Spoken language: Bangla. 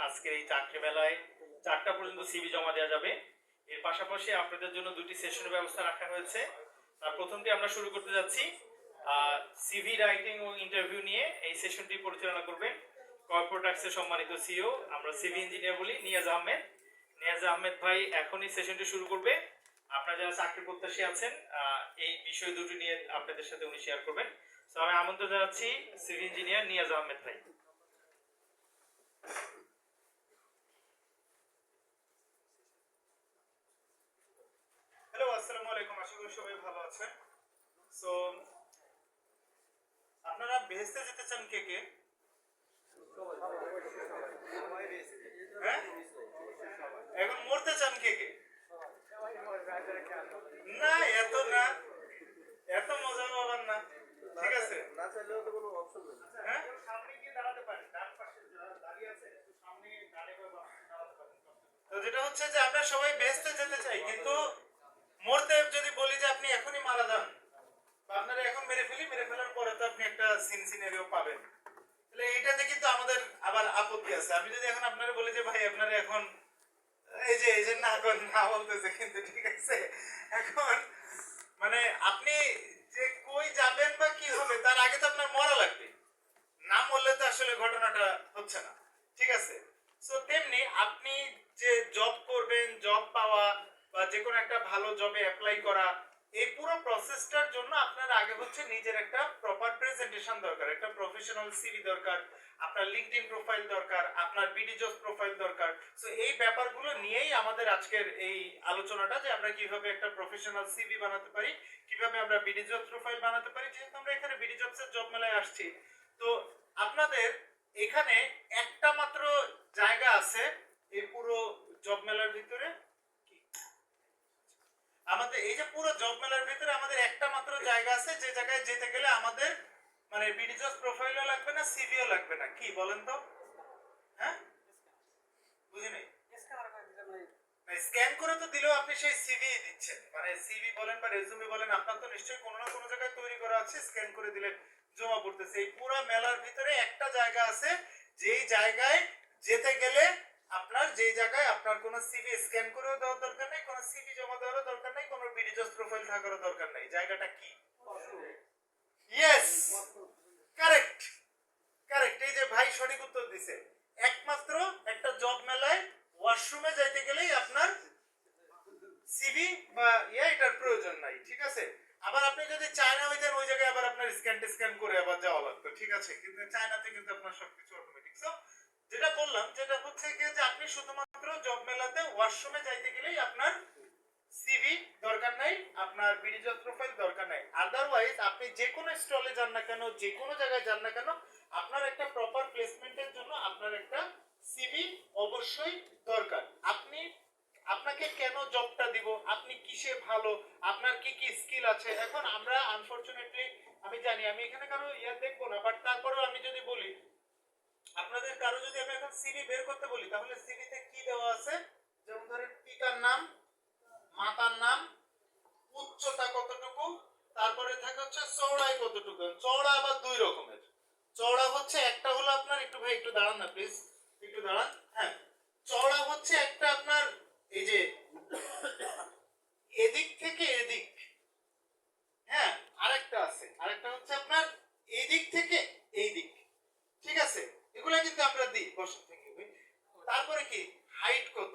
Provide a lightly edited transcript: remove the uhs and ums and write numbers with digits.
আজকের এই চাকরি মেলায় 4টা পর্যন্ত সিভি জমা দেওয়া যাবে। এর পাশাপাশি আপনাদের জন্য 2টি সেশনের ব্যবস্থা রাখা হয়েছে। তার প্রথমটি আমরা শুরু করতে যাচ্ছি সিভি রাইটিং ও ইন্টারভিউ নিয়ে। এই সেশনটি পরিচালনা করবেন কর্পোরেটাক্সের সম্মানিত সিইও, আমরা সিভি ইঞ্জিনিয়ার বলি, নিয়াজ আহমেদ। নিয়াজ আহমেদ ভাই এখনই সেশনটি শুরু করবে। আপনারা যারা চাকরি প্রত্যাশী আছেন এই বিষয় দুটি নিয়ে আপনাদের সাথে উনি শেয়ার করবেন। তো আমি আমন্ত্রণ জানাচ্ছি সিভিল ইঞ্জিনিয়ার নিয়াজ আহমেদ ভাই। হ্যালো, আসসালামু আলাইকুম, আশা করি সবাই ভালো আছেন। সো আপনারা বেহেশতে যেতে চান কে কে? হ্যাঁ, এখন মরতে চান কে কে? না, এত না, এত মজা পাবেন না, ঠিক আছে? না চাইলেও তো কোনো অপশন নেই। হ্যাঁ, সামনে গিয়ে দাঁড়াতে পারেন, ডান পাশে দাঁড়িয়ে আছে একটু সামনে দাঁড়িয়ে দাঁড়াতে পারেন। তো যেটা হচ্ছে যে আমরা সবাই বেহেশতে যেতে চাই, কিন্তু মরতে যদি বলি যে আপনি এখনই মারা যান বা আপনারা এখন মেরে ফেলার পরে তো আপনি একটা সিনারিও পাবেন, তাহলে এটাতে কিন্তু আমাদের আবার আপত্তি আছে। আমি যদি এখন আপনারা বলি যে ভাই আপনারা এখন এই যে না বলতেছে, কিন্তু ঠিক আছে, এখন মানে আপনি যে কই যাবেন বা কি হবে তার আগে তো আপনার মরা লাগবে, না মরলে তো আসলে ঘটনাটা হচ্ছে না, ঠিক আছে? সো তেমনি আপনি যে জব করবেন, জব পাওয়া বা যে কোনো একটা ভালো জবে অ্যাপ্লাই করা, এই পুরো প্রসেসটার জন্য আপনার আগে হচ্ছে নিজের একটা প্রপার প্রেজেন্টেশন দরকার, একটা প্রফেশনাল সিভি দরকার, আপনার লিংকডইন প্রোফাইল দরকার, আপনার বিডি জবস প্রোফাইল দরকার। সো এই ব্যাপারগুলো নিয়েই আমাদের আজকের এই আলোচনাটা, যে আমরা কিভাবে একটা প্রফেশনাল সিভি বানাতে পারি, কিভাবে আমরা বিডি জবস প্রোফাইল বানাতে পারি। যেহেতু আমরা এখানে বিডি জবসের জব মেলায় আসছি, তো আপনাদের এখানে একটা মাত্র জায়গা আছে এই পুরো জব মেলার ভিতরে, আমাদের এই যে পুরো জব মেলার ভিতরে আমাদের একটা মাত্র জায়গা আছে যে জায়গায় যেতে গেলে আমাদের মানে বিডি জবস প্রোফাইলও লাগবে না, সিভিও লাগবে না। কি বলেন তো? হ্যাঁ, বুঝি নাই। স্ক্যান করে তো দিলেও আপনি সেই সিভি দিচ্ছেন, মানে সিভি বলেন বা রেজুমে বলেন, আপনার তো নিশ্চয়ই কোনো না কোনো জায়গায় তৈরি করা আছে, স্ক্যান করে দিলে জমা পড়তেছে। এই পুরো মেলার ভিতরে একটা জায়গা আছে যেই জায়গায় যেতে গেলে আপনার যেই জায়গায় আপনার কোনো সিভি স্ক্যান করেও দেওয়ার দরকার নেই, কোনো সিভি জমা দেওয়ার দরকার নেই, কোনো বিডি জবস প্রোফাইল থাকারও দরকার নেই। জায়গাটা কি? ইয়েস, কারেক্ট কারেক্ট, এই যে ভাই সঠিক উত্তর দিছে। একমাত্র একটা জব মেলায় ওয়াশরুমে যাইতে গেলেই আপনার সিভি বা এটার প্রয়োজন নাই, ঠিক আছে? আবার আপনি যদি চায়না হইতেন ওই জায়গায় আবার আপনার স্ক্যান করে আবার যাওয়া লাগতো, ঠিক আছে? কিন্তু চায়নাতে কিন্তু আপনার সবকিছু অটোমেটিক। সো যেটা বললাম, যেটা হচ্ছে কি যে আপনি শুধুমাত্র জব মেলাতে ওয়াশরুমে যাইতে গেলেই আপনার সিভি দরকার নাই, আপনার বিডি জব প্রোফাইল দরকার নাই। আদারওয়াইজ আপনি যে কোনো স্টলে যান না কেন, যে কোনো জায়গায় যান না কেন, আপনার একটা প্রপার প্লেসমেন্টের জন্য আপনার একটা সিভি অবশ্যই দরকার। আপনাকে কেন জবটা দিব, আপনি কিসে ভালো, আপনার কি কি স্কিল আছে। এখন আমরা আনফরচুনেটলি, আমি জানি আমি এখানে কারো দেখবো না, বাট তারপরেও আমি যদি বলি আপনাদের কারো যদি আমি এখন সিভি বের করতে বলি, তাহলে সিভিতে কি দেওয়া আছে? যেমন ধরেন পিতার নাম, মাতার নাম, উচ্চতা কতটুকু, তারপরে থাকে হচ্ছে চওড়াই কতটুকু। চওড়া আবার দুই রকমের। চওড়া হচ্ছে একটা হলো আপনার, একটু ভাই একটু দাঁড়ান না প্লিজ, একটু দাঁড়ান। হ্যাঁ, চওড়া হচ্ছে একটা আপনার এই যে এদিক থেকে এদিক, হ্যাঁ, আরেকটা আছে, আরেকটা হচ্ছে আপনার এদিক থেকে এই দিক, ঠিক আছে? এগুলা কিন্তু আমরা দিই বসত থেকে। তারপরে কি হাইট কত,